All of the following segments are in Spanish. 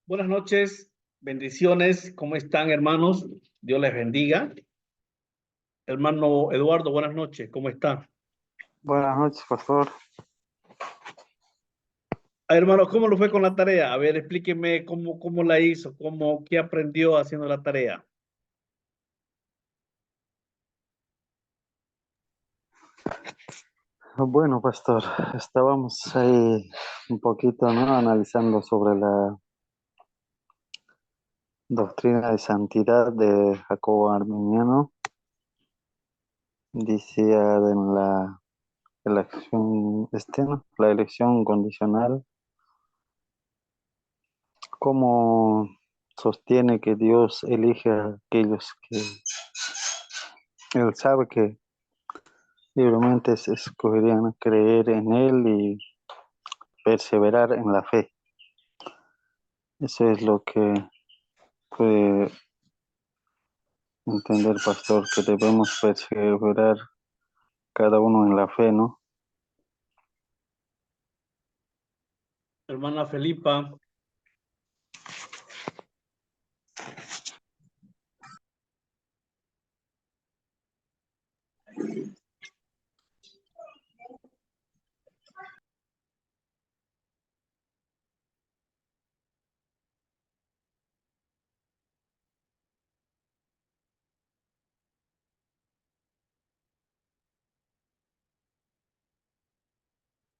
Buenas noches, bendiciones, ¿cómo están, hermanos? Dios les bendiga. Hermano Eduardo, buenas noches, ¿cómo está? Buenas noches, pastor. Hermano, ¿cómo lo fue con la tarea? A ver, explíqueme cómo la hizo, qué aprendió haciendo la tarea. Bueno, pastor, estábamos ahí un poquito, ¿no? Analizando sobre la doctrina de santidad de Jacobo Arminiano. Decía en la elección, ¿no? La elección condicional, cómo sostiene que Dios elige a aquellos que Él sabe que libremente se escogerían creer en Él y perseverar en la fe. Eso es lo que puede entender, pastor, que debemos perseverar cada uno en la fe, ¿no? Hermana Felipa,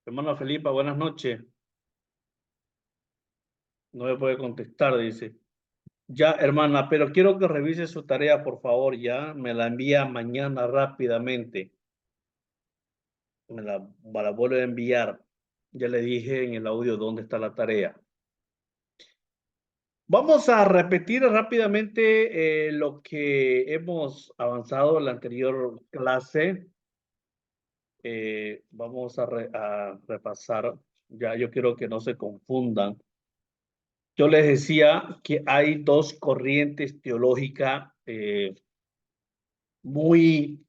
hermana Felipa, buenas noches. No me puede contestar, dice. Ya, hermana, pero quiero que revise su tarea, por favor, ya. Me la envía mañana rápidamente. Me la vuelve a enviar. Ya le dije en el audio dónde está la tarea. Vamos a repetir rápidamente lo que hemos avanzado en la anterior clase. Vamos a repasar. Ya yo quiero que no se confundan. Yo les decía que hay dos corrientes teológicas muy,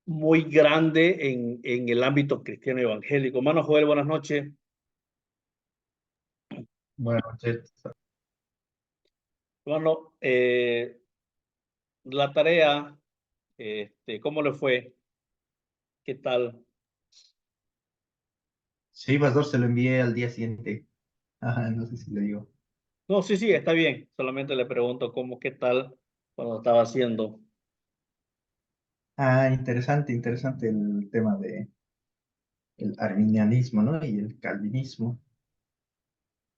muy grandes en el ámbito cristiano evangélico. Hermano Joel, buenas noches. Buenas noches. Hermano, la tarea, ¿cómo le fue? ¿Qué tal? Sí, pastor, se lo envié al día siguiente. Ajá, no sé si le digo. No, sí, sí, está bien. Solamente le pregunto qué tal cuando estaba haciendo. Interesante, interesante el tema de el arminianismo, ¿no? Y el calvinismo,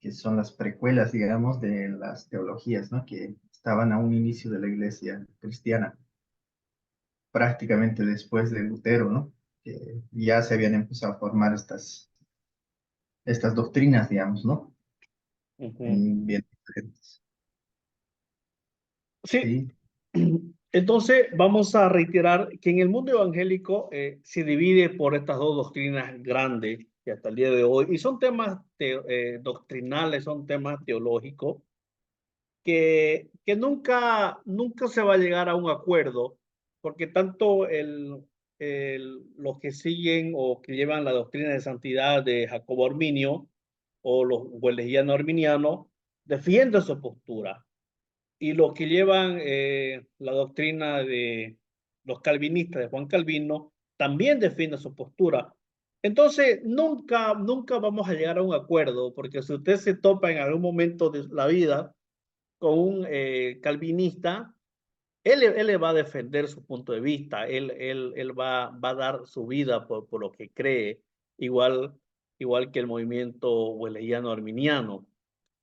que son las precuelas, digamos, de las teologías, ¿no? Que estaban a un inicio de la iglesia cristiana, prácticamente después de Lutero, ¿no? Que ya se habían empezado a formar estas doctrinas, digamos, ¿no? Ujú. Bien diferentes. Sí, Sí, entonces vamos a reiterar que en el mundo evangélico se divide por estas dos doctrinas grandes que hasta el día de hoy, y son temas doctrinales, son temas teológicos, que nunca se va a llegar a un acuerdo, porque tanto los que siguen o que llevan la doctrina de santidad de Jacobo Arminio o el lesbiano arminiano defienden su postura, y los que llevan la doctrina de los calvinistas de Juan Calvino también defienden su postura. Entonces, nunca vamos a llegar a un acuerdo, porque si usted se topa en algún momento de la vida con un calvinista, él le va a defender su punto de vista, él va a dar su vida por lo que cree, igual, igual que el movimiento weleyano arminiano.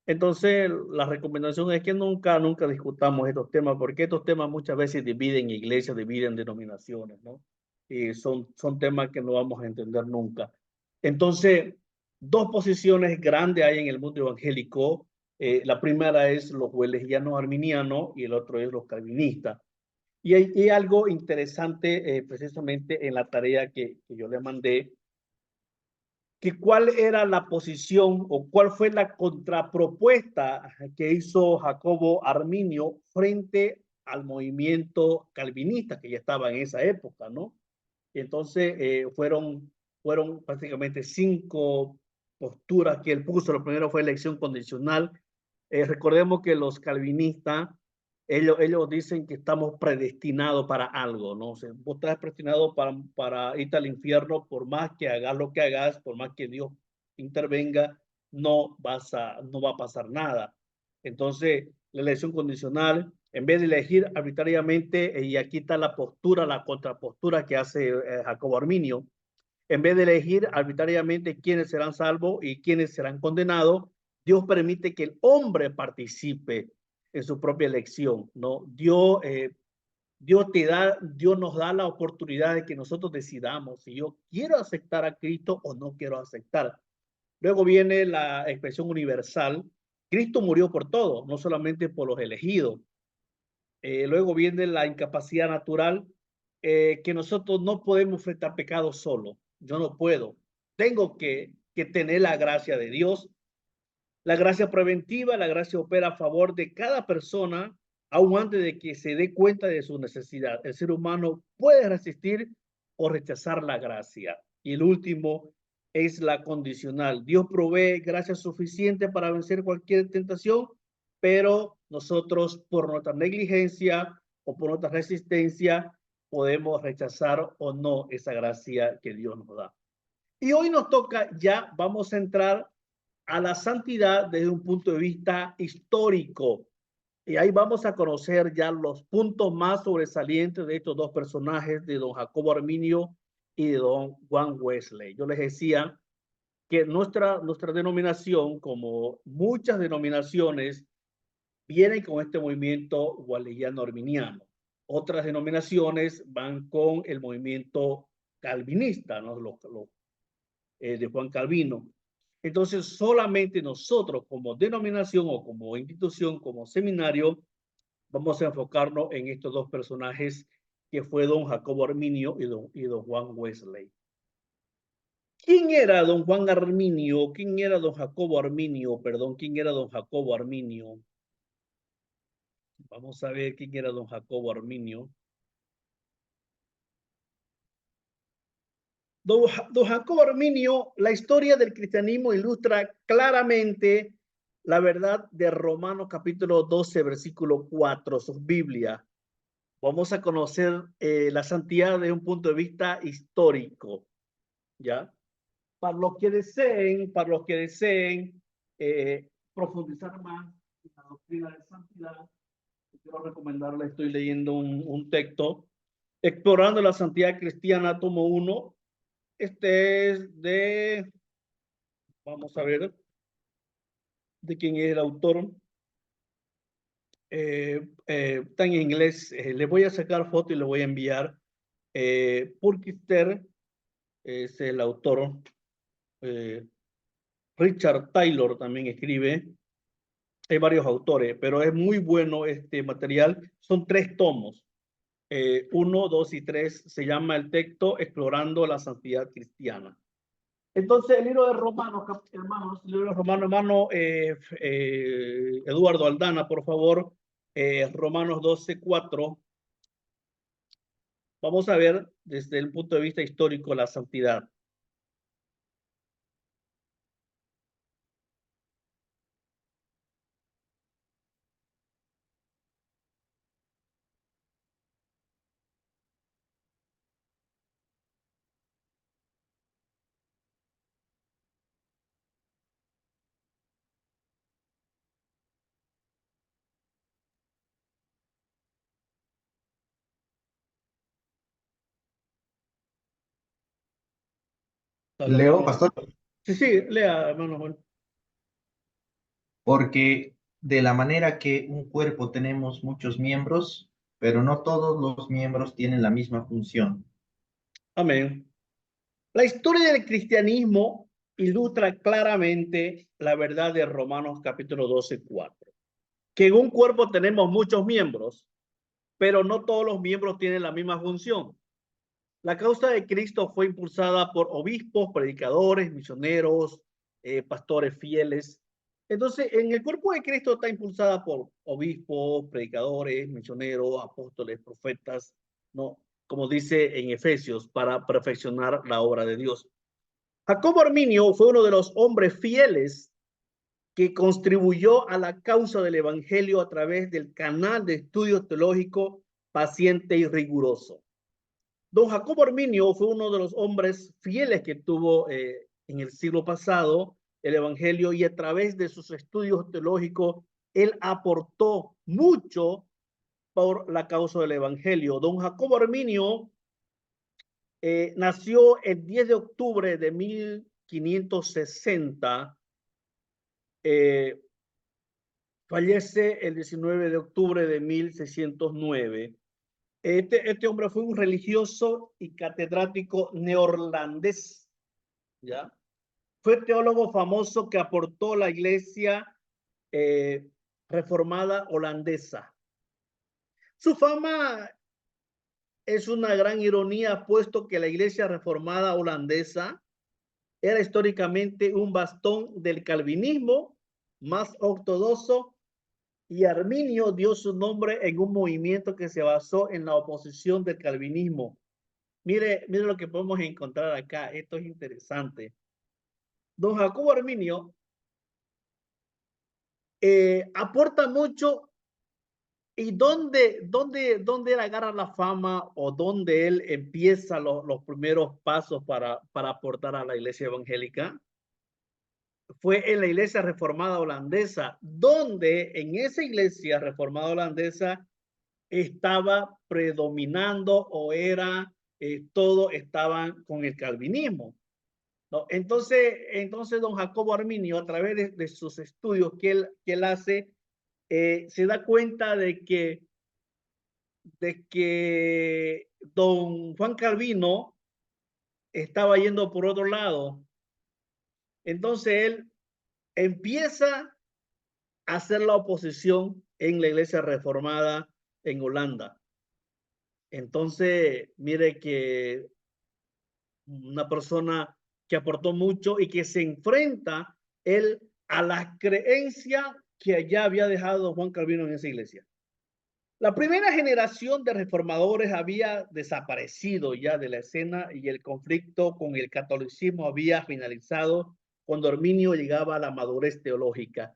Entonces, la recomendación es que nunca discutamos estos temas, porque estos temas muchas veces dividen iglesias, dividen denominaciones, ¿no? Y son temas que no vamos a entender nunca. Entonces, dos posiciones grandes hay en el mundo evangélico. La primera es los wesleyanos arminianos y el otro es los calvinistas. Y hay algo interesante precisamente en la tarea que yo le mandé, que cuál era la posición o cuál fue la contrapropuesta que hizo Jacobo Arminio frente al movimiento calvinista que ya estaba en esa época, ¿no? Y entonces fueron prácticamente cinco posturas que él puso. Lo primero fue elección condicional, Recordemos que los calvinistas, ellos dicen que estamos predestinados para algo, ¿no? O sea, vos estás predestinado para irte al infierno, por más que hagas lo que hagas, por más que Dios intervenga, no va a pasar nada. Entonces, la elección condicional, en vez de elegir arbitrariamente, y aquí está la postura, la contrapostura que hace Jacobo Arminio, en vez de elegir arbitrariamente quiénes serán salvos y quiénes serán condenados, Dios permite que el hombre participe en su propia elección, ¿no? Dios nos da la oportunidad de que nosotros decidamos si yo quiero aceptar a Cristo o no quiero aceptar. Luego viene la expresión universal. Cristo murió por todo, no solamente por los elegidos. Luego viene la incapacidad natural, que nosotros no podemos enfrentar pecado solo. Yo no puedo. Tengo que tener la gracia de Dios. La gracia preventiva, la gracia opera a favor de cada persona, aun antes de que se dé cuenta de su necesidad. El ser humano puede resistir o rechazar la gracia. Y el último es la condicional. Dios provee gracia suficiente para vencer cualquier tentación, pero nosotros por nuestra negligencia o por nuestra resistencia podemos rechazar o no esa gracia que Dios nos da. Y hoy nos toca, ya vamos a entrar a la santidad desde un punto de vista histórico. Y ahí vamos a conocer ya los puntos más sobresalientes de estos dos personajes, de don Jacobo Arminio y de don Juan Wesley. Yo les decía que nuestra denominación, como muchas denominaciones, vienen con este movimiento waleyano arminiano. Otras denominaciones van con el movimiento calvinista, ¿no? De Juan Calvino. Entonces, solamente nosotros como denominación o como institución, como seminario, vamos a enfocarnos en estos dos personajes que fue don Jacobo Arminio y don Juan Wesley. ¿Quién era don Juan Arminio? ¿Quién era don Jacobo Arminio? Perdón, ¿quién era don Jacobo Arminio? Vamos a ver quién era don Jacobo Arminio. Don Jacobo Arminio, la historia del cristianismo ilustra claramente la verdad de Romanos capítulo 12, versículo 4, su Biblia. Vamos a conocer la santidad desde un punto de vista histórico, ¿ya? Para los que deseen profundizar más en la doctrina de santidad, quiero recomendarles, estoy leyendo un texto, Explorando la Santidad Cristiana, tomo 1. Este es vamos a ver, de quién es el autor. Está en inglés, le voy a sacar foto y le voy a enviar. Purkister es el autor. Richard Taylor también escribe. Hay varios autores, pero es muy bueno este material. Son 3 tomos. 1, 2 y 3 se llama el texto Explorando la Santidad Cristiana. Entonces, el libro de Romanos, hermanos, el libro de Romanos, hermano Eduardo Aldana, por favor, Romanos 12, 4. Vamos a ver desde el punto de vista histórico la santidad. Leo, pastor, Sí, sí, lea, hermano Juan. porque de la manera que un cuerpo tenemos muchos miembros, pero no todos los miembros tienen la misma función. Amén. La historia del cristianismo ilustra claramente la verdad de Romanos capítulo 12, 4. Que en un cuerpo tenemos muchos miembros, pero no todos los miembros tienen la misma función. La causa de Cristo fue impulsada por obispos, predicadores, misioneros, pastores fieles. Entonces, en el cuerpo de Cristo está impulsada por obispos, predicadores, misioneros, apóstoles, profetas, ¿no? Como dice en Efesios, para perfeccionar la obra de Dios. Jacobo Arminio fue uno de los hombres fieles que contribuyó a la causa del evangelio a través del canal de estudio teológico paciente y riguroso. Don Jacobo Arminio fue uno de los hombres fieles que tuvo en el siglo pasado el evangelio, y a través de sus estudios teológicos él aportó mucho por la causa del evangelio. Don Jacobo Arminio nació el 10 de octubre de 1560, fallece el 19 de octubre de 1609. Este hombre fue un religioso y catedrático neerlandés, ¿ya? Fue teólogo famoso que aportó la iglesia reformada holandesa. Su fama es una gran ironía, puesto que la iglesia reformada holandesa era históricamente un bastón del calvinismo más ortodoxo, y Arminio dio su nombre en un movimiento que se basó en la oposición del calvinismo. Mire lo que podemos encontrar acá. Esto es interesante. Don Jacobo Arminio aporta mucho. ¿Y dónde él agarra la fama, o dónde él empieza los primeros pasos para aportar a la iglesia evangélica? Fue en la iglesia reformada holandesa, donde en esa iglesia reformada holandesa estaba predominando, o era, todo estaban con el calvinismo, ¿no? Entonces don Jacobo Arminio, a través de sus estudios que él hace, se da cuenta de que don Juan Calvino estaba yendo por otro lado. Entonces él empieza a hacer la oposición en la iglesia reformada en Holanda. Entonces, mire que una persona que aportó mucho y que se enfrenta él a la creencia que ya había dejado Juan Calvino en esa iglesia. La primera generación de reformadores había desaparecido ya de la escena, y el conflicto con el catolicismo había finalizado cuando Arminio llegaba a la madurez teológica.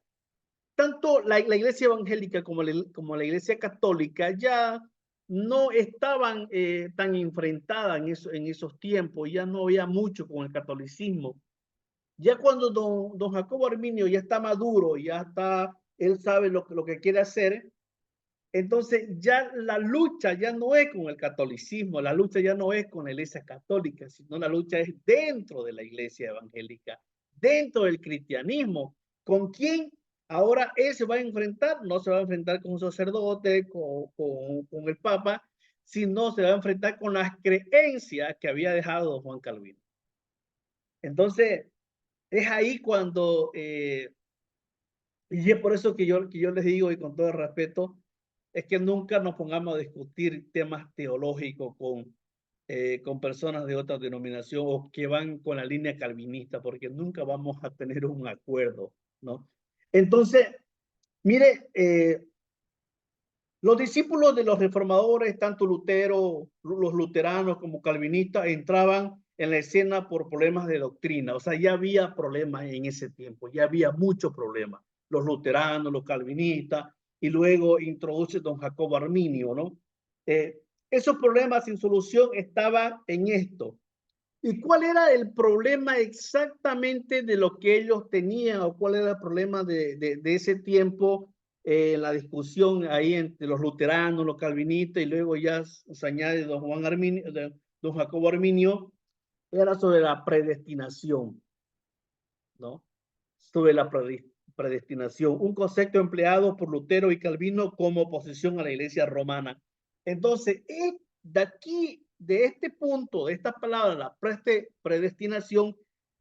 Tanto la iglesia evangélica como la iglesia católica ya no estaban tan enfrentadas en esos tiempos, ya no había mucho con el catolicismo. Ya cuando don Jacobo Arminio ya está maduro, él sabe lo que quiere hacer. Entonces ya la lucha ya no es con el catolicismo, la lucha ya no es con la iglesia católica, sino la lucha es dentro de la iglesia evangélica, dentro del cristianismo. ¿Con quién ahora él se va a enfrentar? No se va a enfrentar con un sacerdote, con el papa, sino se va a enfrentar con las creencias que había dejado Juan Calvino. Entonces es ahí cuando, y es por eso que yo les digo, y con todo el respeto, es que nunca nos pongamos a discutir temas teológicos con personas de otra denominación o que van con la línea calvinista, porque nunca vamos a tener un acuerdo, ¿no? Entonces, mire, los discípulos de los reformadores, tanto Lutero, los luteranos como calvinistas, entraban en la escena por problemas de doctrina. O sea, ya había problemas en ese tiempo, ya había muchos problemas. Los luteranos, los calvinistas, y luego introduce don Jacobo Arminio, ¿no? Esos problemas sin solución estaban en esto. ¿Y cuál era el problema exactamente de lo que ellos tenían, o cuál era el problema de ese tiempo? La discusión ahí entre los luteranos, los calvinistas, y luego ya se añade don Jacobo Arminio, era sobre la predestinación, ¿no? Sobre la predestinación, un concepto empleado por Lutero y Calvino como oposición a la iglesia romana. Entonces, de aquí, de este punto, de esta palabra, la predestinación,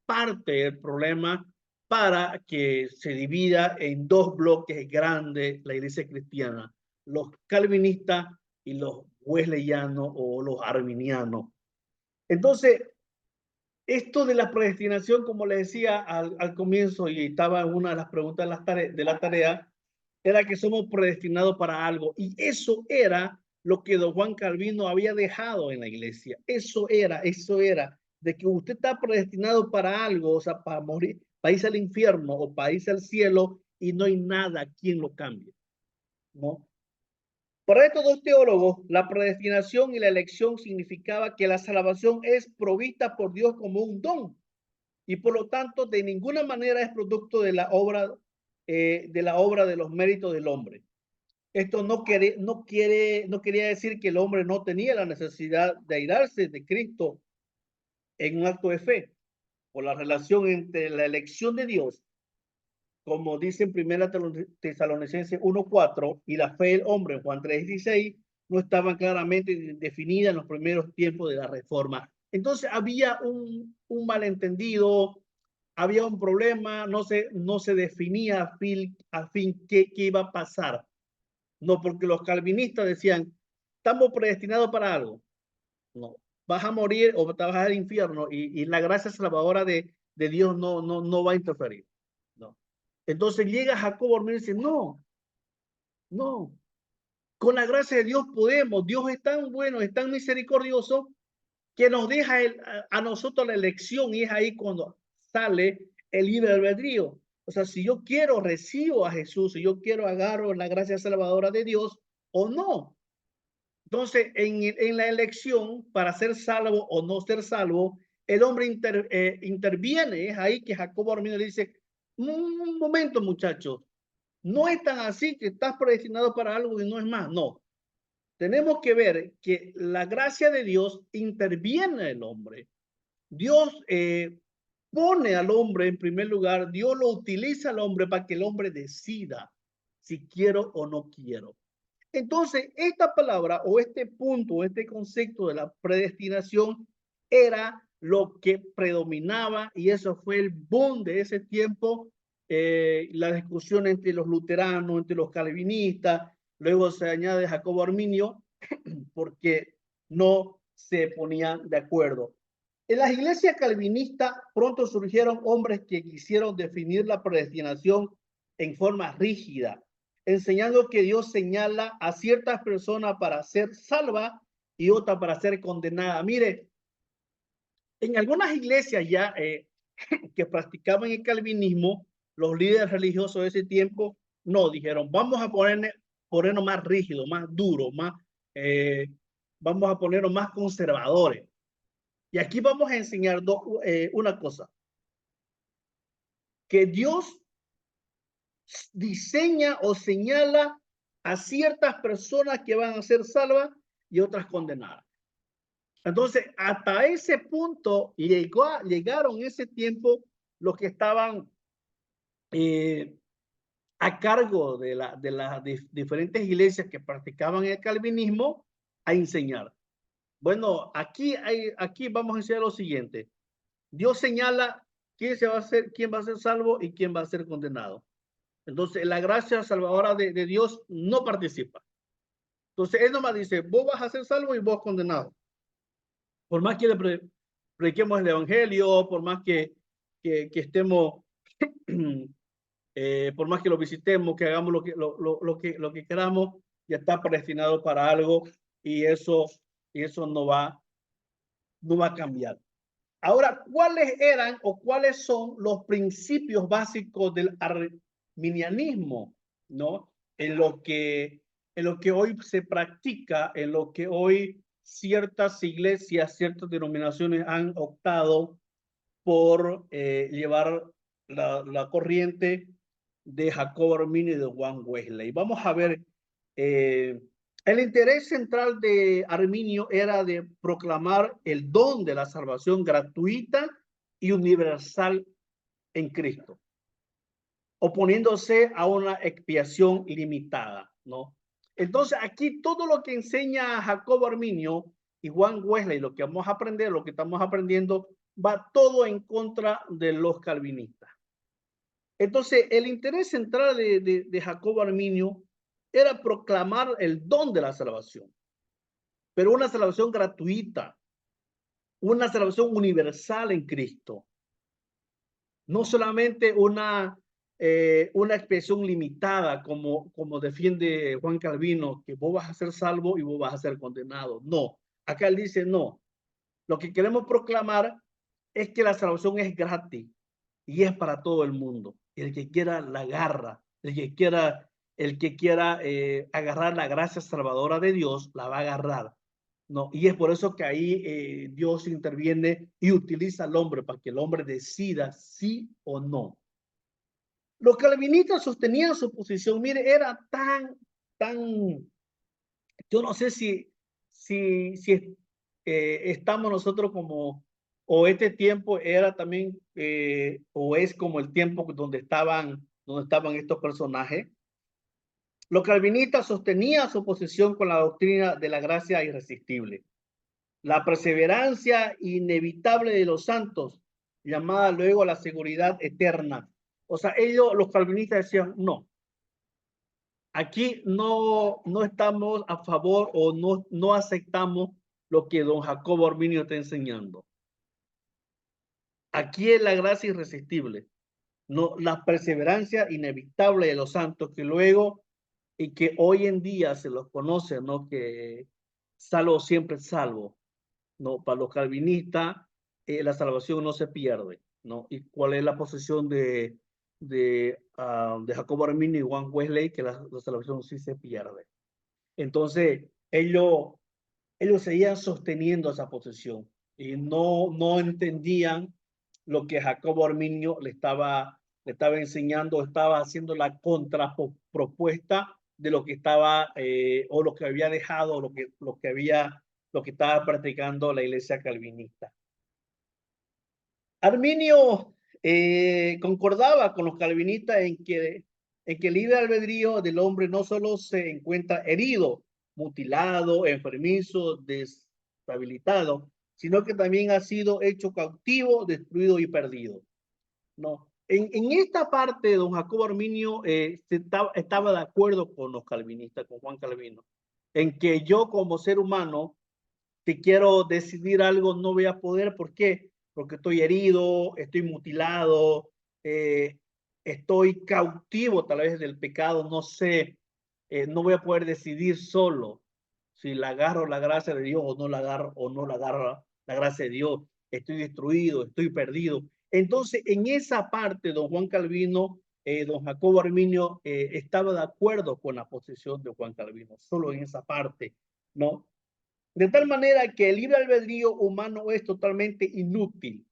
parte el problema para que se divida en dos bloques grandes la iglesia cristiana: los calvinistas y los wesleyanos o los arminianos. Entonces, esto de la predestinación, como le decía al comienzo, y estaba en una de las preguntas de la tarea, era que somos predestinados para algo. Y eso era lo que don Juan Calvino había dejado en la iglesia. Eso era. de que usted está predestinado para algo, o sea, para morir, para irse al infierno o para irse al cielo, y no hay nada quien lo cambie, ¿no? Para estos dos teólogos, la predestinación y la elección significaba que la salvación es provista por Dios como un don y por lo tanto de ninguna manera es producto de la obra de los méritos del hombre. Esto no quería decir que el hombre no tenía la necesidad de airarse de Cristo en un acto de fe, por la relación entre la elección de Dios, como dice en 1 Tesalonicenses 1:4, y la fe del hombre en Juan 3:16, no estaban claramente definidas en los primeros tiempos de la Reforma. Entonces había un malentendido, había un problema, no se definía a fin qué iba a pasar. No, porque los calvinistas decían, estamos predestinados para algo. No, vas a morir o te vas al infierno y la gracia salvadora de Dios no va a interferir. No. Entonces llega Jacobo Armino y dice, no, con la gracia de Dios podemos, Dios es tan bueno, es tan misericordioso que nos deja a nosotros la elección y es ahí cuando sale el libre albedrío. O sea, si yo quiero, recibo a Jesús, si yo quiero, agarro la gracia salvadora de Dios o no. Entonces, en la elección, para ser salvo o no ser salvo, el hombre interviene. Es ahí que Jacobo Armino le dice, un momento, muchachos, no es tan así que estás predestinado para algo y no es más. No, tenemos que ver que la gracia de Dios interviene en el hombre. Dios pone al hombre en primer lugar, Dios lo utiliza al hombre para que el hombre decida si quiero o no quiero. Entonces, esta palabra o este punto, este concepto de la predestinación era lo que predominaba y eso fue el boom de ese tiempo, la discusión entre los luteranos, entre los calvinistas, luego se añade Jacobo Arminio porque no se ponían de acuerdo. En las iglesias calvinistas pronto surgieron hombres que quisieron definir la predestinación en forma rígida, enseñando que Dios señala a ciertas personas para ser salvas y otras para ser condenadas. Mire, en algunas iglesias ya que practicaban el calvinismo, los líderes religiosos de ese tiempo no dijeron, vamos a ponernos más rígidos, más duros, vamos a ponernos más conservadores. Y aquí vamos a enseñar una cosa, que Dios diseña o señala a ciertas personas que van a ser salvas y otras condenadas. Entonces, hasta ese punto llegaron en ese tiempo los que estaban a cargo de las diferentes iglesias que practicaban el calvinismo a enseñar. Bueno, aquí vamos a enseñar lo siguiente. Dios señala quién va a ser salvo y quién va a ser condenado. Entonces, la gracia salvadora de Dios no participa. Entonces, él nomás dice, vos vas a ser salvo y vos condenado. Por más que le prediquemos el evangelio, por más que estemos, por más que lo visitemos, que hagamos lo que queramos, ya está predestinado para algo y eso no va a cambiar. Ahora, ¿cuáles eran o cuáles son los principios básicos del arminianismo, ¿no? En lo que hoy se practica, en lo que hoy ciertas iglesias, ciertas denominaciones han optado por llevar la corriente de Jacobo Arminio y de Juan Wesley. Vamos a ver, el interés central de Arminio era de proclamar el don de la salvación gratuita y universal en Cristo, oponiéndose a una expiación limitada, ¿no? Entonces, aquí todo lo que enseña Jacobo Arminio y Juan Wesley, lo que vamos a aprender, lo que estamos aprendiendo, va todo en contra de los calvinistas. Entonces, el interés central de Jacobo Arminio era proclamar el don de la salvación, pero una salvación gratuita, una salvación universal en Cristo, no solamente una expresión limitada como defiende Juan Calvino, que vos vas a ser salvo y vos vas a ser condenado. No, acá él dice no. Lo que queremos proclamar es que la salvación es gratis y es para todo el mundo. El que quiera la agarra, el que quiera agarrar la gracia salvadora de Dios, la va a agarrar. No, y es por eso que ahí Dios interviene y utiliza al hombre para que el hombre decida sí o no. Los calvinistas sostenían su posición, mire, era tan, yo no sé si estamos nosotros como, o este tiempo era también, o es como el tiempo donde estaban estos personajes. Los calvinistas sostenían su posición con la doctrina de la gracia irresistible, la perseverancia inevitable de los santos, llamada luego la seguridad eterna. O sea, los calvinistas decían, no, aquí no estamos a favor o no aceptamos lo que don Jacobo Arminio está enseñando. Aquí es la gracia irresistible, no la perseverancia inevitable de los santos que luego y que hoy en día se los conoce, ¿no? Que salvo siempre salvo, ¿no? Para los calvinistas, la salvación no se pierde, ¿no? ¿Y cuál es la posición de Jacobo Arminio y Juan Wesley? Que la salvación sí se pierde. Entonces, ellos seguían sosteniendo esa posición y no entendían lo que Jacobo Arminio le estaba enseñando, estaba haciendo la contrapropuesta de lo que estaba o lo que había dejado, lo que estaba practicando la iglesia calvinista. Arminio concordaba con los calvinistas en que el libre albedrío del hombre no solo se encuentra herido, mutilado, enfermizo, deshabilitado, sino que también ha sido hecho cautivo, destruido y perdido. No. En esta parte, don Jacobo Arminio estaba de acuerdo con los calvinistas, con Juan Calvino, en que yo como ser humano, si quiero decidir algo, no voy a poder. ¿Por qué? Porque estoy herido, estoy mutilado, estoy cautivo tal vez del pecado, no sé, no voy a poder decidir solo si la agarro la gracia de Dios o no la agarro la gracia de Dios. Estoy destruido, estoy perdido. Entonces, en esa parte, don Juan Calvino, don Jacobo Arminio estaba de acuerdo con la posición de Juan Calvino, solo en esa parte, ¿no? De tal manera que el libre albedrío humano es totalmente inútil,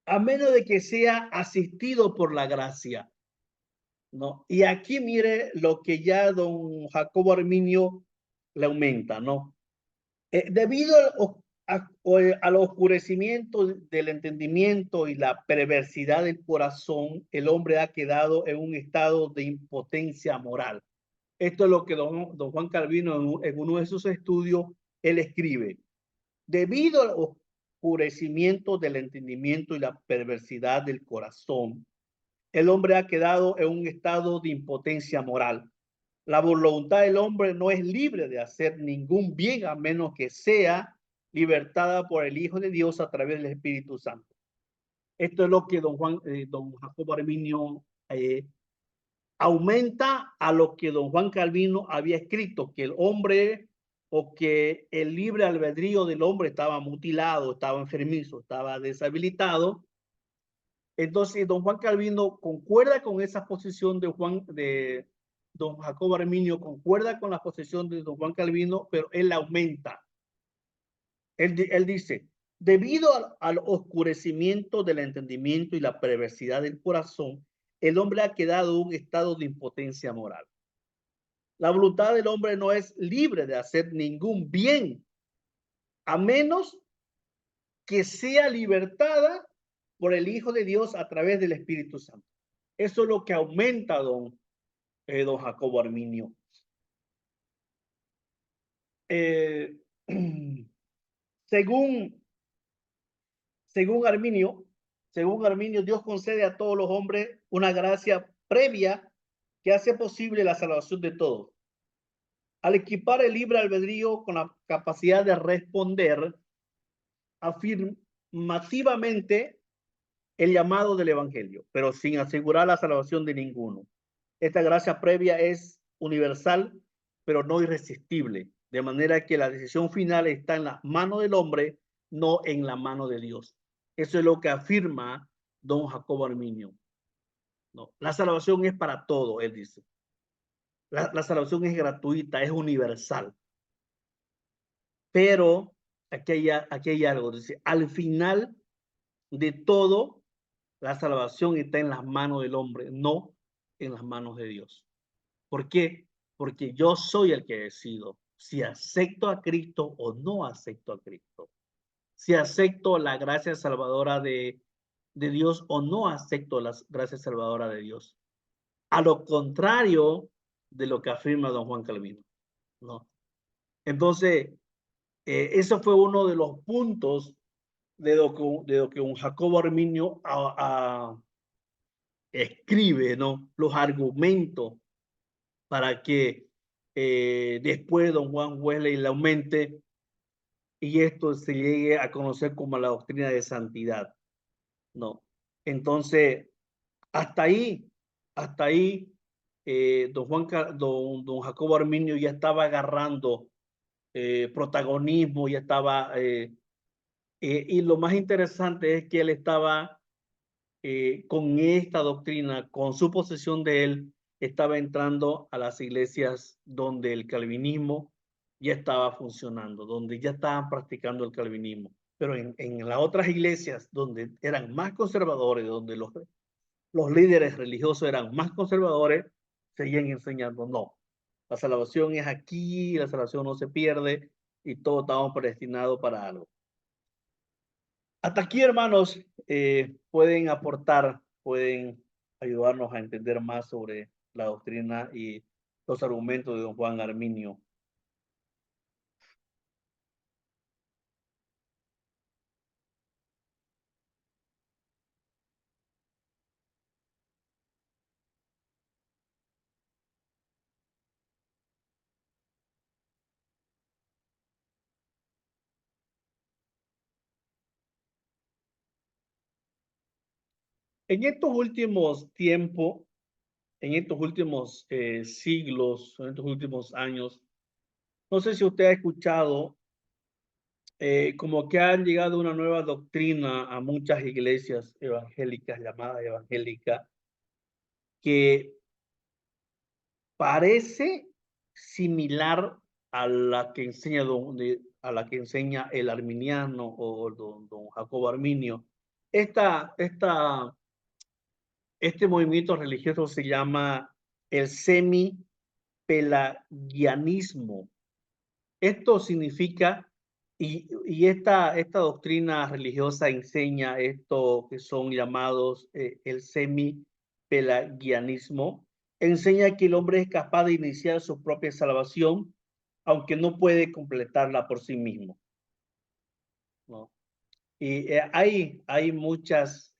a menos de que sea asistido por la gracia, ¿no? Y aquí mire lo que ya don Jacobo Arminio le aumenta, ¿no? Debido al oscurecimiento del entendimiento y la perversidad del corazón, el hombre ha quedado en un estado de impotencia moral. Esto es lo que don Juan Calvino en uno de sus estudios, él escribe. Debido al oscurecimiento del entendimiento y la perversidad del corazón, el hombre ha quedado en un estado de impotencia moral. La voluntad del hombre no es libre de hacer ningún bien a menos que sea libertada por el Hijo de Dios a través del Espíritu Santo. Esto es lo que don Jacobo Arminio aumenta a lo que don Juan Calvino había escrito, que el hombre o que el libre albedrío del hombre estaba mutilado, estaba enfermizo, estaba deshabilitado. Entonces, don Juan Calvino concuerda con esa posición de don Jacobo Arminio, concuerda con la posición de don Juan Calvino, pero él aumenta. Él dice, debido al oscurecimiento del entendimiento y la perversidad del corazón, el hombre ha quedado en un estado de impotencia moral. La voluntad del hombre no es libre de hacer ningún bien, a menos que sea libertada por el Hijo de Dios a través del Espíritu Santo. Eso es lo que aumenta don Jacobo Arminio. Según Arminio, Dios concede a todos los hombres una gracia previa que hace posible la salvación de todos. Al equipar el libre albedrío con la capacidad de responder afirmativamente el llamado del evangelio, pero sin asegurar la salvación de ninguno. Esta gracia previa es universal, pero no irresistible, de manera que la decisión final está en las manos del hombre no en la mano de Dios. Eso es lo que afirma don Jacobo Arminio. No, la salvación es para todo, él dice. La salvación es gratuita, es universal. Pero aquí hay algo, dice, al final de todo, la salvación está en las manos del hombre, no en las manos de Dios. ¿Por qué? Porque yo soy el que decido si acepto a Cristo o no acepto a Cristo. Si acepto la gracia salvadora de Dios o no acepto la gracia salvadora de Dios. A lo contrario de lo que afirma don Juan Calvino, ¿no? Entonces, eso fue uno de los puntos de lo que un Jacobo Arminio escribe, ¿no? Los argumentos para que después don Juan Wesley la aumente y esto se llegue a conocer como la doctrina de santidad, ¿no? Entonces, hasta ahí, don Jacobo Arminio ya estaba agarrando protagonismo, ya estaba, y lo más interesante es que él estaba con esta doctrina, con su posesión de él, estaba entrando a las iglesias donde el calvinismo ya estaba funcionando, donde ya estaban practicando el calvinismo. Pero en las otras iglesias donde eran más conservadores, donde los líderes religiosos eran más conservadores, seguían enseñando, no, la salvación es aquí, la salvación no se pierde y todos estamos predestinados para algo. Hasta aquí, hermanos, pueden aportar, pueden ayudarnos a entender más sobre la doctrina y los argumentos de don Juan Arminio. En estos últimos tiempos, en estos últimos siglos, en estos últimos años, no sé si usted ha escuchado como que han llegado una nueva doctrina a muchas iglesias evangélicas, llamadas evangélicas, que parece similar a la que enseña, a la que enseña el arminiano o don Jacobo Arminio. Este movimiento religioso se llama el semi-pelagianismo. Esto significa, y esta doctrina religiosa enseña esto que son llamados el semi-pelagianismo, enseña que el hombre es capaz de iniciar su propia salvación, aunque no puede completarla por sí mismo, ¿no? Y hay muchas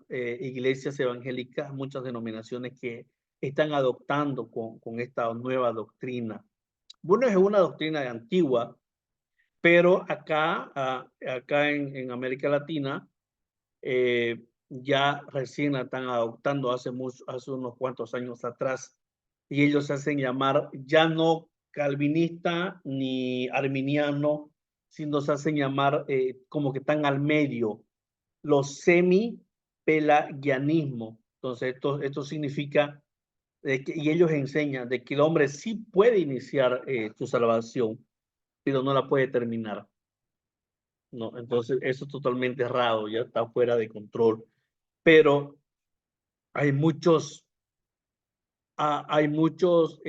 iglesias evangélicas, muchas denominaciones que están adoptando con esta nueva doctrina. Bueno, es una doctrina antigua, pero acá en América Latina ya recién la están adoptando hace unos cuantos años atrás, y ellos se hacen llamar ya no calvinista ni arminiano, sino se hacen llamar como que están al medio, los semi-pelagianismo. Entonces esto significa y ellos enseñan de que el hombre sí puede iniciar su salvación, pero no la puede terminar. No, entonces eso es totalmente errado, ya está fuera de control. Pero hay muchos, hay muchos,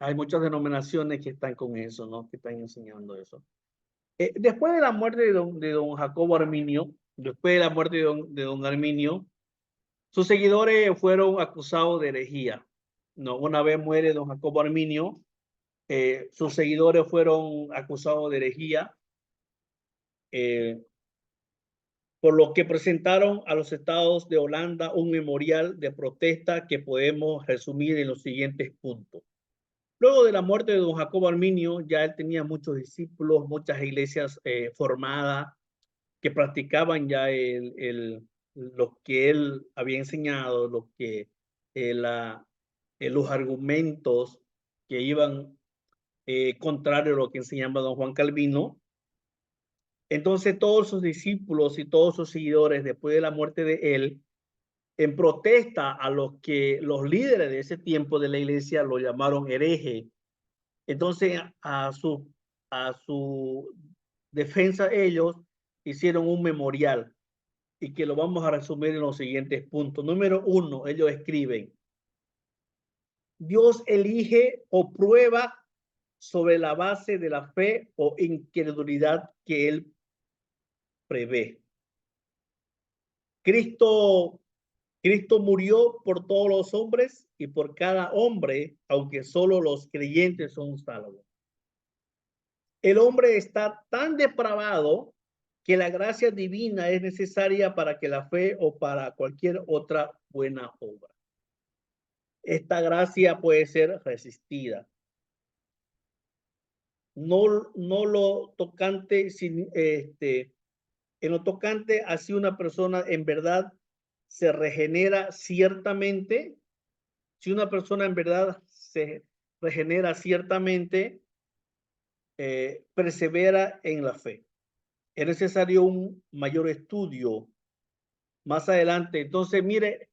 hay muchas denominaciones que están con eso, ¿no? Que están enseñando eso. Después de la muerte de don Jacobo Arminio, después de la muerte de don Arminio, sus seguidores fueron acusados de herejía. No, una vez muere don Jacobo Arminio, sus seguidores fueron acusados de herejía. Por lo que presentaron a los estados de Holanda un memorial de protesta que podemos resumir en los siguientes puntos. Luego de la muerte de don Jacobo Arminio, ya él tenía muchos discípulos, muchas iglesias formadas que practicaban ya lo que él había enseñado, los argumentos que iban contrario a lo que enseñaba don Juan Calvino. Entonces todos sus discípulos y todos sus seguidores, después de la muerte de él, en protesta a los que los líderes de ese tiempo de la iglesia lo llamaron hereje. Entonces a su defensa ellos hicieron un memorial y que lo vamos a resumir en los siguientes puntos. Número 1, ellos escriben: Dios elige o prueba sobre la base de la fe o incredulidad que él prevé. Cristo murió por todos los hombres y por cada hombre, aunque solo los creyentes son salvos. El hombre está tan depravado que la gracia divina es necesaria para que la fe o para cualquier otra buena obra. Esta gracia puede ser resistida. No lo tocante, en lo tocante a si una persona en verdad se regenera ciertamente, si una persona en verdad se regenera ciertamente, persevera en la fe. Es necesario un mayor estudio más adelante. Entonces, mire,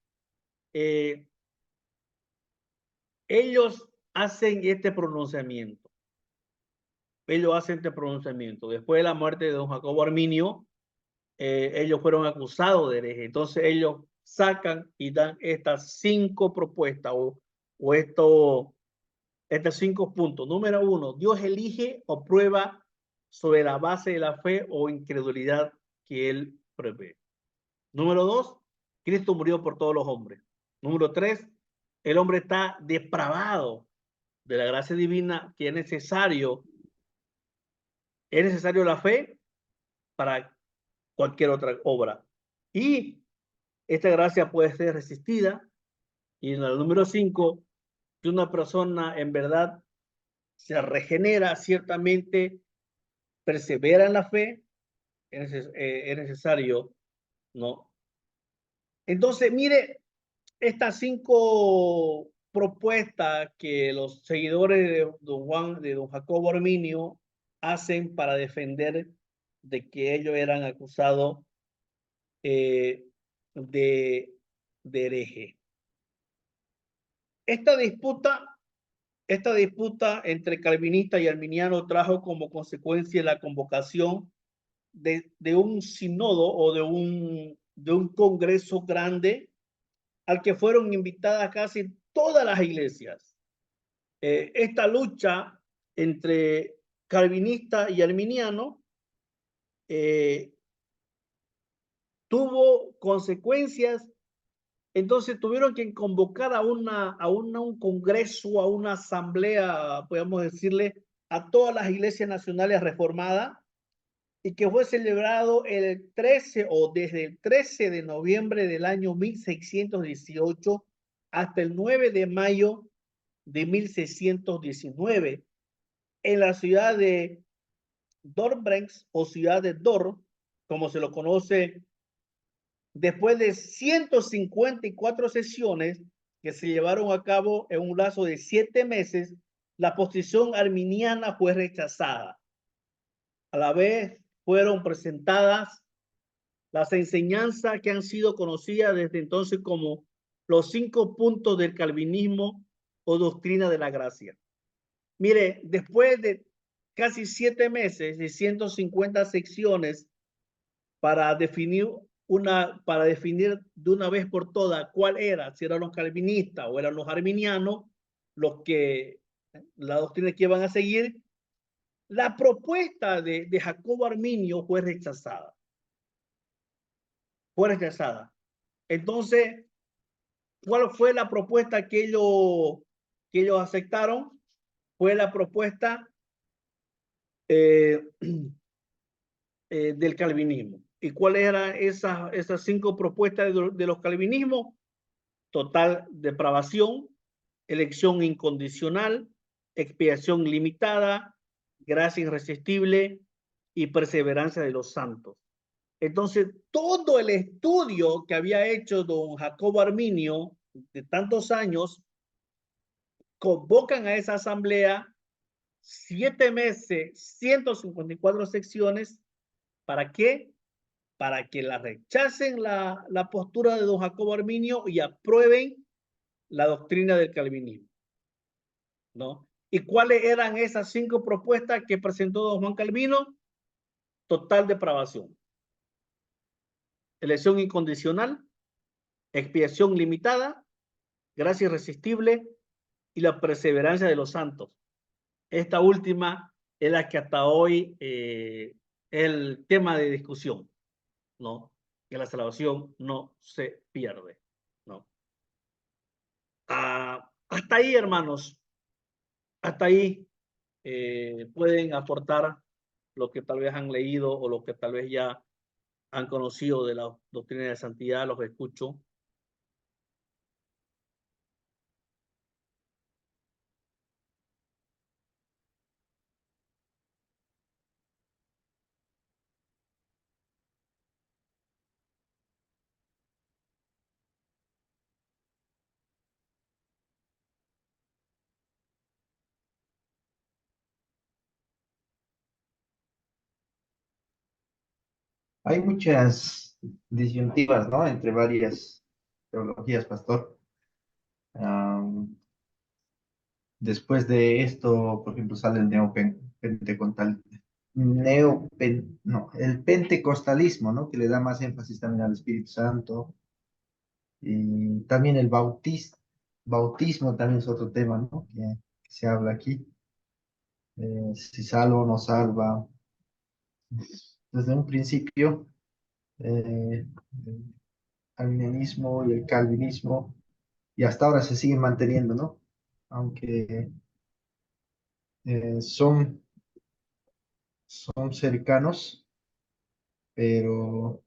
ellos hacen este pronunciamiento. Después de la muerte de don Jacobo Arminio, ellos fueron acusados de hereje. Entonces ellos sacan y dan estas 5 propuestas o estos 5 puntos. Número 1, Dios elige o prueba sobre la base de la fe o incredulidad que él prevé. Número 2, Cristo murió por todos los hombres. Número 3, el hombre está depravado de la gracia divina, que es necesario la fe para cualquier otra obra. Y esta gracia puede ser resistida. Y en el número 5, que una persona en verdad se regenera ciertamente, persevera en la fe, es necesario, ¿no? Entonces, mire, estas 5 propuestas que los seguidores de don Jacobo Arminio hacen para defender de que ellos eran acusados de hereje. Esta disputa entre calvinista y arminiano trajo como consecuencia la convocación de un sínodo o de un congreso grande al que fueron invitadas casi todas las iglesias. Esta lucha entre calvinista y arminiano tuvo consecuencias. Entonces tuvieron que convocar a un congreso, a una asamblea, podemos decirle, a todas las iglesias nacionales reformadas, y que fue celebrado el 13 o desde el 13 de noviembre del año 1618 hasta el 9 de mayo de 1619 en la ciudad de Dorbrenz o ciudad de Dor, como se lo conoce. Después de 154 sesiones que se llevaron a cabo en un lazo de 7 meses, la posición arminiana fue rechazada. A la vez fueron presentadas las enseñanzas que han sido conocidas desde entonces como los 5 puntos del calvinismo o doctrina de la gracia. Mire, después de casi 7 meses y 150 secciones para definir de una vez por todas cuál era, si eran los calvinistas o eran los arminianos, la doctrina que iban a seguir, la propuesta de Jacobo Arminio fue rechazada. Entonces, ¿cuál fue la propuesta que ellos aceptaron? Fue la propuesta del calvinismo. ¿Y cuáles eran esas 5 propuestas de los calvinismos? Total depravación, elección incondicional, expiación limitada, gracia irresistible y perseverancia de los santos. Entonces, todo el estudio que había hecho don Jacobo Arminio de tantos años, convocan a esa asamblea, 7 meses, 154 secciones, ¿Para qué? Para que la rechacen la postura de don Jacobo Arminio y aprueben la doctrina del calvinismo, ¿no? ¿Y cuáles eran esas 5 propuestas que presentó don Juan Calvino? Total depravación, elección incondicional, expiación limitada, gracia irresistible y la perseverancia de los santos. Esta última es la que hasta hoy es el tema de discusión, ¿no? Que la salvación no se pierde, ¿no? Hasta ahí, hermanos, hasta ahí pueden aportar lo que tal vez han leído o lo que tal vez ya han conocido de la doctrina de santidad, los escucho. Hay muchas disyuntivas, ¿no? Entre varias teologías, pastor. Después de esto, por ejemplo, sale el el pentecostalismo, ¿no? Que le da más énfasis también al Espíritu Santo. Y también el bautismo también es otro tema, ¿no? Que se habla aquí. Si salva o no salva. Desde un principio, el arminianismo y el calvinismo, y hasta ahora se siguen manteniendo, ¿no? Aunque son cercanos, pero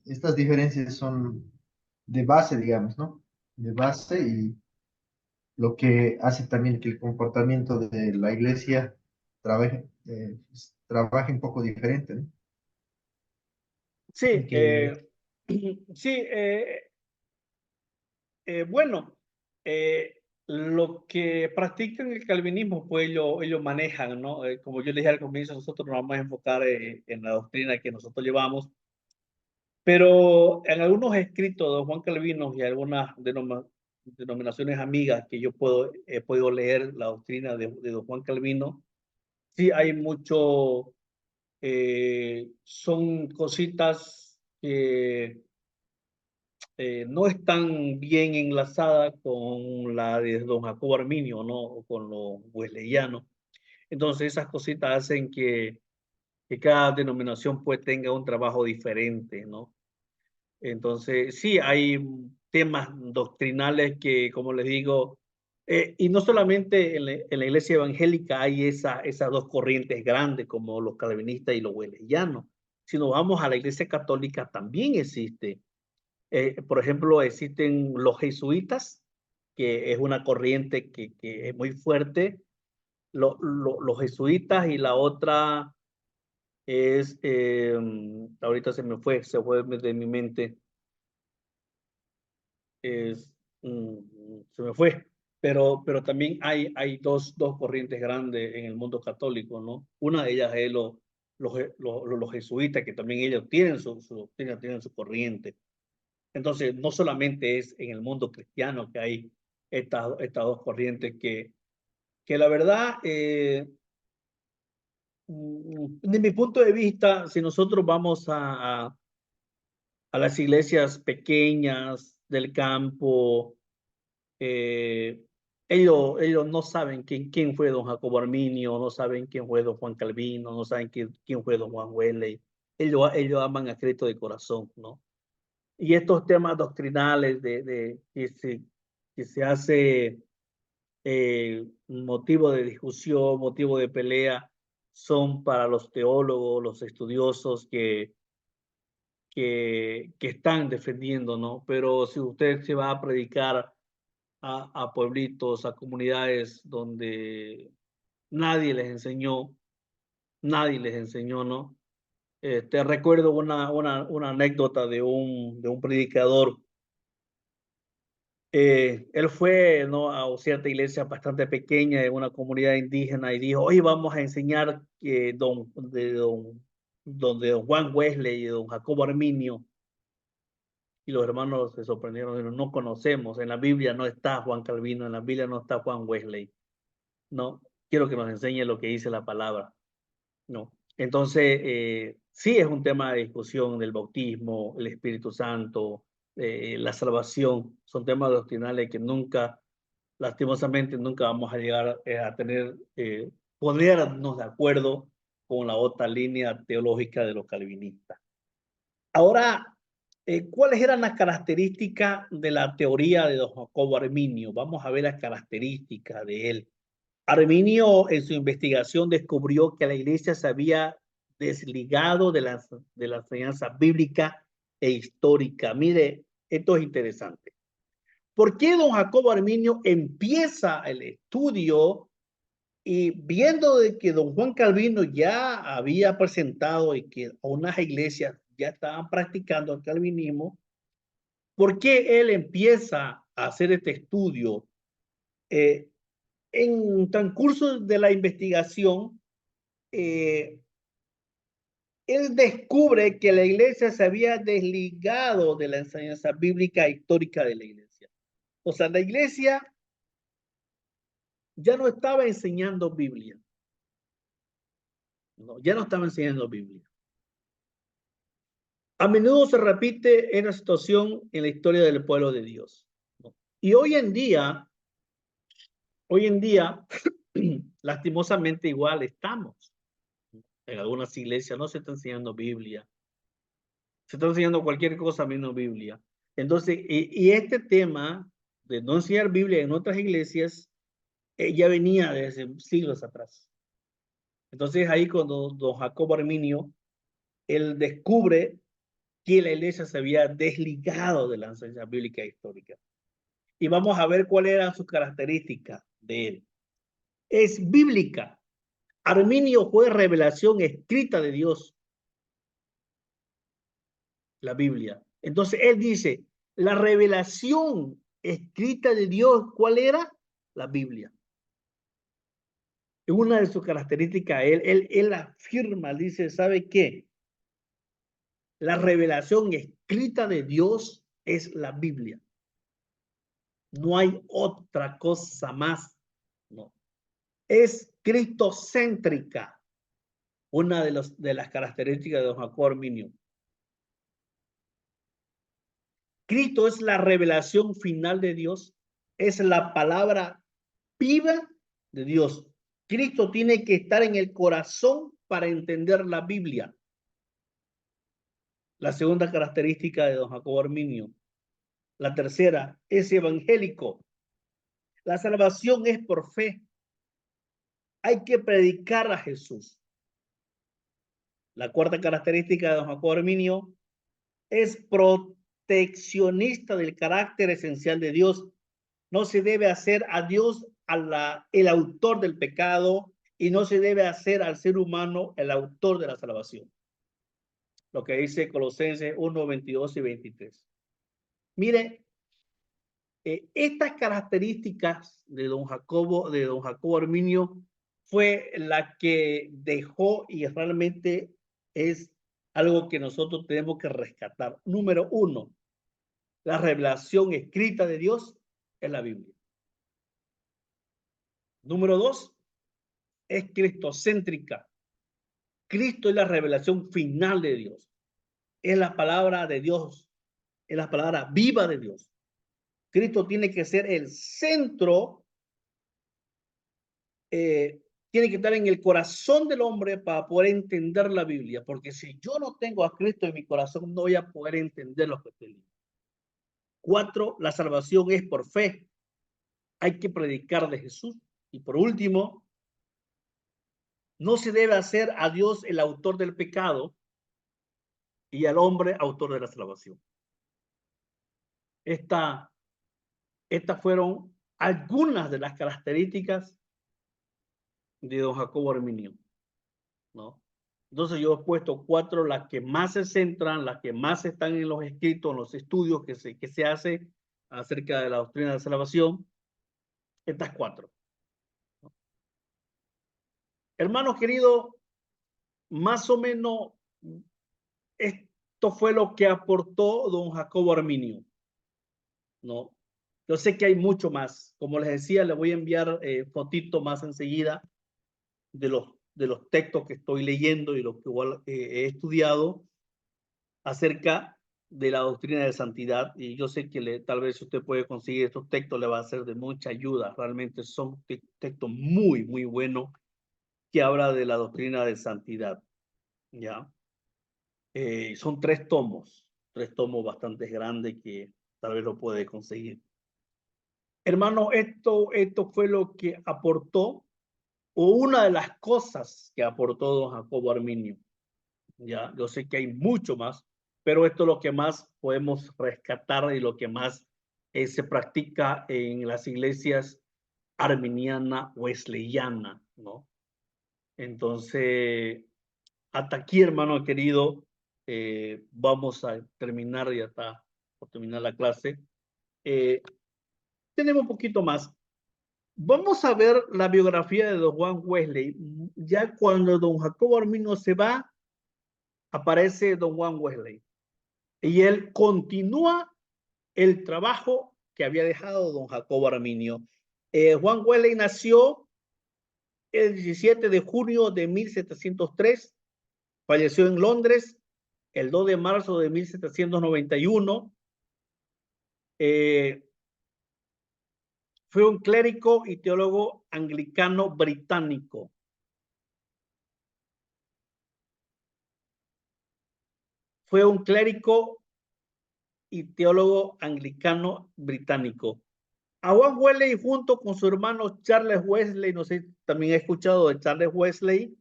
estas diferencias son de base, digamos, ¿no? De base y lo que hace también que el comportamiento de la iglesia trabaje un poco diferente, ¿no? Sí, Que sí, bueno, lo que practican el calvinismo, pues ellos manejan, ¿no? Como yo les dije al comienzo, nosotros nos vamos a enfocar en la doctrina que nosotros llevamos, pero en algunos escritos de Juan Calvino y algunas denominaciones amigas que yo he podido leer la doctrina de don Juan Calvino, sí hay mucho, son cositas que no están bien enlazadas con la de don Jacobo Arminio, ¿no? O con los wesleyanos. Entonces esas cositas hacen que cada denominación pues tenga un trabajo diferente, ¿no? Entonces sí, hay temas doctrinales que, como les digo, y no solamente en la iglesia evangélica hay esas dos corrientes grandes como los calvinistas y los wesleyanos, sino vamos a la iglesia católica también existe. Por ejemplo, existen los jesuitas, que es una corriente que es muy fuerte. Los jesuitas y la otra es, ahorita se fue de mi mente, es, se me fue, pero también hay dos corrientes grandes en el mundo católico, ¿no? Una de ellas es los jesuitas, que también ellos tienen su doctrina, tienen su corriente. Entonces, no solamente es en el mundo cristiano que hay estas dos corrientes que la verdad, de mi punto de vista, si nosotros vamos a las iglesias pequeñas del campo, ellos no saben quién fue don Jacobo Arminio, no saben quién fue don Juan Calvino, no saben quién fue don Juan Wesley. Ellos aman a Cristo de corazón, ¿no? Y estos temas doctrinales que se hace motivo de discusión, motivo de pelea, son para los teólogos, los estudiosos que están defendiendo, ¿no? Pero si usted se va a predicar a pueblitos, a comunidades donde nadie les enseñó, ¿no? Te recuerdo una anécdota de un predicador. Él fue, ¿no? A cierta iglesia bastante pequeña en una comunidad indígena y dijo, hoy vamos a enseñar donde don Juan Wesley y don Jacobo Arminio y los hermanos se sorprendieron, dijeron, no conocemos, en la Biblia no está Juan Calvino, en la Biblia no está Juan Wesley. No, quiero que nos enseñe lo que dice la palabra. No. Entonces, sí es un tema de discusión del bautismo, el Espíritu Santo, la salvación, son temas doctrinales que nunca, lastimosamente, nunca vamos a llegar a tener, ponernos de acuerdo con la otra línea teológica de los calvinistas. Ahora, ¿cuáles eran las características de la teoría de don Jacobo Arminio? Vamos a ver las características de él. Arminio en su investigación descubrió que la iglesia se había desligado de la enseñanza bíblica e histórica. Mire, esto es interesante. ¿Por qué don Jacobo Arminio empieza el estudio y viendo de que don Juan Calvino ya había presentado y que unas iglesias ya estaban practicando el calvinismo? ¿Por qué él empieza a hacer este estudio? En transcurso de la investigación, él descubre que la iglesia se había desligado de la enseñanza bíblica histórica de la iglesia. O sea, la iglesia ya no estaba enseñando Biblia. No, ya no estaba enseñando Biblia. A menudo se repite esta situación en la historia del pueblo de Dios. ¿No? Y hoy en día, lastimosamente igual estamos. En algunas iglesias no se está enseñando Biblia. Se está enseñando cualquier cosa menos Biblia. Entonces, y este tema de no enseñar Biblia en otras iglesias ya venía desde siglos atrás. Entonces ahí cuando don Jacobo Arminio, él descubre que la iglesia se había desligado de la enseñanza bíblica histórica. Y vamos a ver cuál era su característica de él. Es bíblica. Arminio fue revelación escrita de Dios, la Biblia. Entonces él dice, la revelación escrita de Dios, ¿cuál era? La Biblia. Es una de sus características. Él afirma, dice, ¿sabe qué? La revelación escrita de Dios es la Biblia. No hay otra cosa más. No. Es cristocéntrica. Una de las características de don Jacobo Arminio. Cristo es la revelación final de Dios. Es la palabra viva de Dios. Cristo tiene que estar en el corazón para entender la Biblia. La segunda característica de don Jacobo Arminio. La tercera es evangélico. La salvación es por fe. Hay que predicar a Jesús. La cuarta característica de don Jacobo Arminio es proteccionista del carácter esencial de Dios. No se debe hacer a Dios el autor del pecado y no se debe hacer al ser humano el autor de la salvación. Lo que dice Colosenses 1, 22 y 23. Mire, estas características de don Jacobo Arminio fue la que dejó y realmente es algo que nosotros tenemos que rescatar. Número uno, la revelación escrita de Dios es la Biblia. Número dos, es cristocéntrica. Cristo es la revelación final de Dios. Es la palabra de Dios. Es la palabra viva de Dios. Cristo tiene que ser el centro, tiene que estar en el corazón del hombre para poder entender la Biblia. Porque si yo no tengo a Cristo en mi corazón, no voy a poder entender lo que estoy leyendo. 4, la salvación es por fe. Hay que predicar de Jesús. Y por último, no se debe hacer a Dios el autor del pecado y al hombre autor de la salvación. Estas fueron algunas de las características de don Jacobo Arminio, ¿no? Entonces yo he puesto 4, las que más se centran, las que más están en los escritos, en los estudios que se hace acerca de la doctrina de la salvación. Estas 4. ¿No? Hermanos queridos, más o menos esto fue lo que aportó don Jacobo Arminio, ¿no? Yo sé que hay mucho más. Como les decía, le voy a enviar fotito más enseguida de los textos que estoy leyendo y los que igual, he estudiado acerca de la doctrina de santidad. Y yo sé que tal vez usted puede conseguir estos textos, le va a ser de mucha ayuda. Realmente son textos muy, muy buenos que habla de la doctrina de santidad. ¿Ya? Son tres tomos bastante grandes que tal vez lo puede conseguir. Hermano, esto fue lo que aportó, o una de las cosas que aportó don Jacobo Arminio. Ya, yo sé que hay mucho más, pero esto es lo que más podemos rescatar y lo que más se practica en las iglesias arminiana wesleyana, ¿no? Entonces, hasta aquí, hermano querido, vamos a terminar, ya está por terminar la clase. Tenemos un poquito más. Vamos a ver la biografía de don Juan Wesley. Ya cuando don Jacobo Arminio se va, aparece don Juan Wesley. Y él continúa el trabajo que había dejado don Jacobo Arminio. Juan Wesley nació el 17 de junio de 1703, falleció en Londres el 2 de marzo de 1791. Fue un clérigo y teólogo anglicano británico. Fue un clérigo y teólogo anglicano británico. A Juan Wesley, junto con su hermano Charles Wesley, no sé, también he escuchado de Charles Wesley,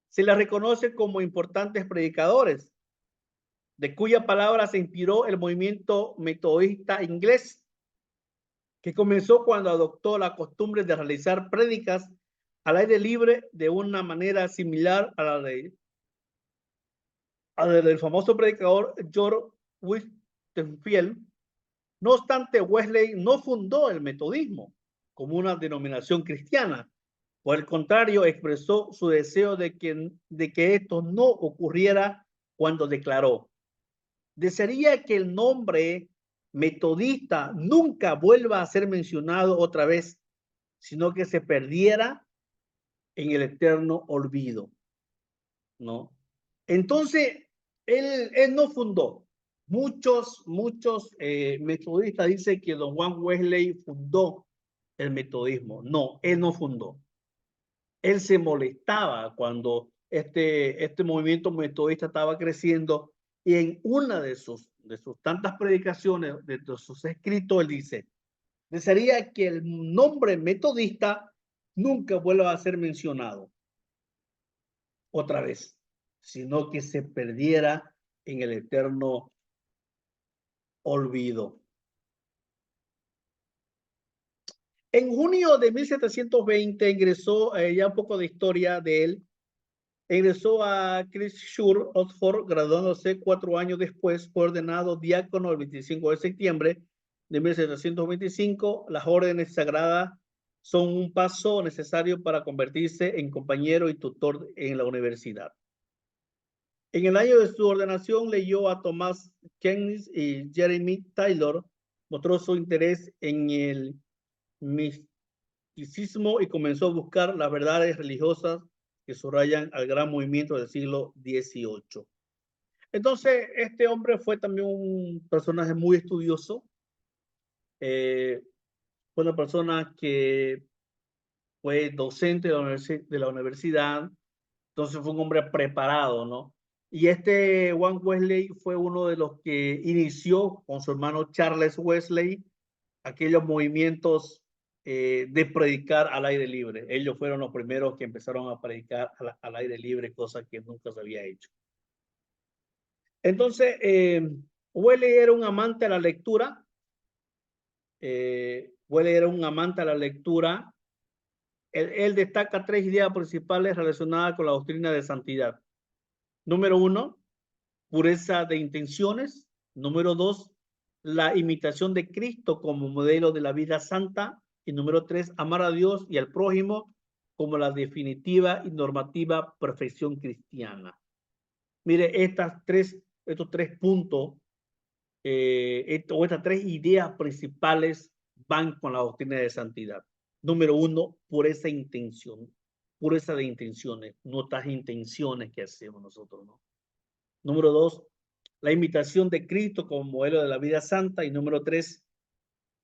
se les reconoce como importantes predicadores, de cuya palabra se inspiró el movimiento metodista inglés, que comenzó cuando adoptó la costumbre de realizar prédicas al aire libre de una manera similar a la del famoso predicador George Whitefield. No obstante, Wesley no fundó el metodismo como una denominación cristiana. Por el contrario, expresó su deseo de que esto no ocurriera cuando declaró: desearía que el nombre metodista nunca vuelva a ser mencionado otra vez, sino que se perdiera en el eterno olvido, ¿no? Entonces, él no fundó. Muchos metodistas dicen que don Juan Wesley fundó el metodismo. No, él no fundó. Él se molestaba cuando este movimiento metodista estaba creciendo, y en una de sus tantas predicaciones, de sus escritos, él dice: desearía que el nombre metodista nunca vuelva a ser mencionado otra vez, sino que se perdiera en el eterno olvido. En junio de 1720 ingresó, ya un poco de historia de él, ingresó a Christchurch, Oxford, graduándose 4 años después. Fue ordenado diácono el 25 de septiembre de 1725. Las órdenes sagradas son un paso necesario para convertirse en compañero y tutor en la universidad. En el año de su ordenación leyó a Thomas Keynes y Jeremy Taylor, mostró su interés en el misticismo y comenzó a buscar las verdades religiosas que subrayan al gran movimiento del siglo XVIII. Entonces, este hombre fue también un personaje muy estudioso. Fue una persona que fue docente de la universidad, entonces fue un hombre preparado, ¿no? Y este Juan Wesley fue uno de los que inició con su hermano Charles Wesley aquellos movimientos de predicar al aire libre. Ellos fueron los primeros que empezaron a predicar al aire libre, cosa que nunca se había hecho. Entonces, Wesley era un amante a la lectura. Wesley era un amante a la lectura. Él destaca 3 ideas principales relacionadas con la doctrina de santidad. Número 1, pureza de intenciones. Número 2, la imitación de Cristo como modelo de la vida santa. Y número 3, amar a Dios y al prójimo como la definitiva y normativa perfección cristiana. Mire, estos tres puntos, o estas tres ideas principales van con la doctrina de santidad. Número uno, pureza de intención, pureza de intenciones, nuestras intenciones que hacemos nosotros, ¿no? Número dos, la imitación de Cristo como modelo de la vida santa. Y número tres,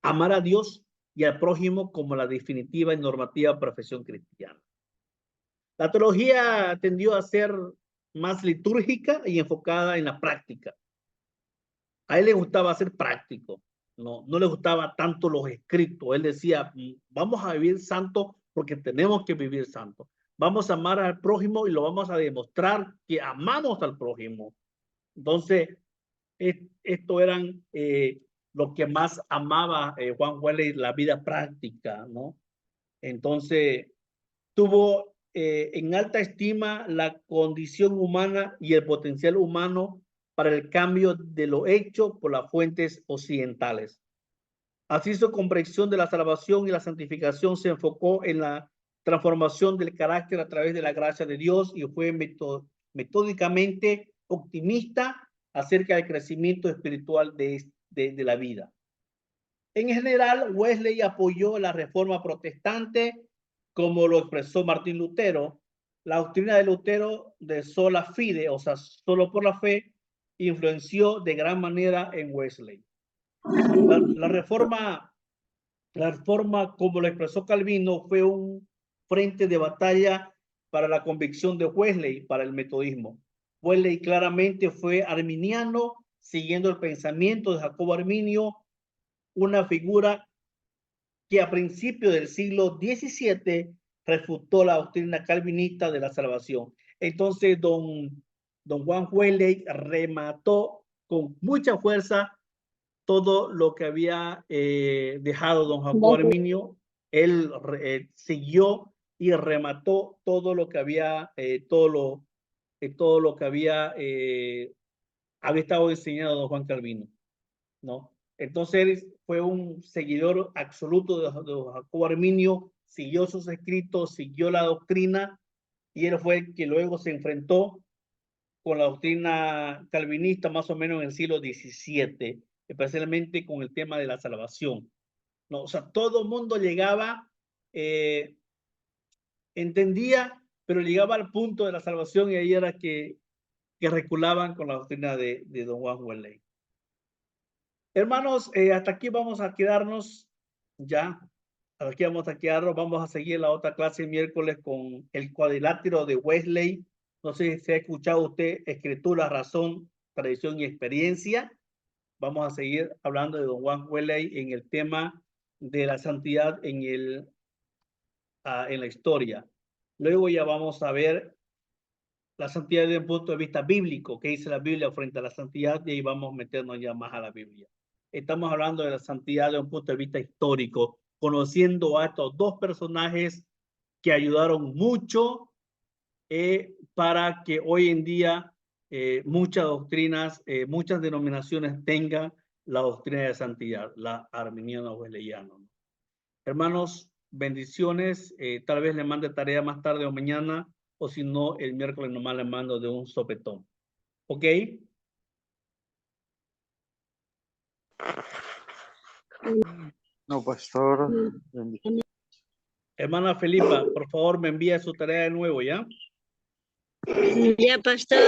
amar a Dios y al prójimo como la definitiva y normativa profesión cristiana. La teología tendió a ser más litúrgica y enfocada en la práctica. A él le gustaba ser práctico, no le gustaba tanto los escritos. Él decía, vamos a vivir santo porque tenemos que vivir santo. Vamos a amar al prójimo y lo vamos a demostrar que amamos al prójimo. Entonces, esto eran lo que más amaba Juan Wesley, la vida práctica, ¿no? Entonces, tuvo en alta estima la condición humana y el potencial humano para el cambio de lo hecho por las fuentes occidentales. Así su comprensión de la salvación y la santificación se enfocó en la transformación del carácter a través de la gracia de Dios y fue metódicamente optimista acerca del crecimiento espiritual de la vida. En general, Wesley apoyó la reforma protestante, como lo expresó Martín Lutero. La doctrina de Lutero de sola fide, o sea, solo por la fe, influenció de gran manera en Wesley. La reforma, como lo expresó Calvino, fue un frente de batalla para la convicción de Wesley, para el metodismo. Wesley claramente fue arminiano, siguiendo el pensamiento de Jacobo Arminio, una figura que a principios del siglo XVII refutó la doctrina calvinista de la salvación. Entonces, don Juan Wesley remató con mucha fuerza todo lo que había dejado don Jacobo Arminio. Él siguió y remató todo lo que había, todo lo que había estado enseñado don Juan Calvino, ¿no? Entonces él fue un seguidor absoluto de Jacobo Arminio, siguió sus escritos, siguió la doctrina, y él fue el que luego se enfrentó con la doctrina calvinista más o menos en el siglo XVII, especialmente con el tema de la salvación, ¿no? O sea, todo el mundo llegaba, entendía, pero llegaba al punto de la salvación y ahí era que reculaban con la doctrina de don Juan Wesley. Hermanos, hasta aquí vamos a quedarnos ya. Hasta aquí vamos a quedarnos. Vamos a seguir la otra clase el miércoles con el cuadrilátero de Wesley. No sé si ha escuchado usted Escritura, Razón, Tradición y Experiencia. Vamos a seguir hablando de don Juan Wesley en el tema de la santidad en la historia. Luego ya vamos a ver la santidad desde un punto de vista bíblico, qué dice la Biblia frente a la santidad, y ahí vamos a meternos ya más a la Biblia. Estamos hablando de la santidad desde un punto de vista histórico, conociendo a estos dos personajes que ayudaron mucho para que hoy en día muchas doctrinas, muchas denominaciones tengan la doctrina de santidad, la arminiana wesleyana. Hermanos, bendiciones. Tal vez le mande tarea más tarde o mañana, o si no, el miércoles nomás le mando de un sopetón. ¿Ok? No, pastor. Hermana Felipa, por favor, me envía su tarea de nuevo, ¿ya? Ya, pastor.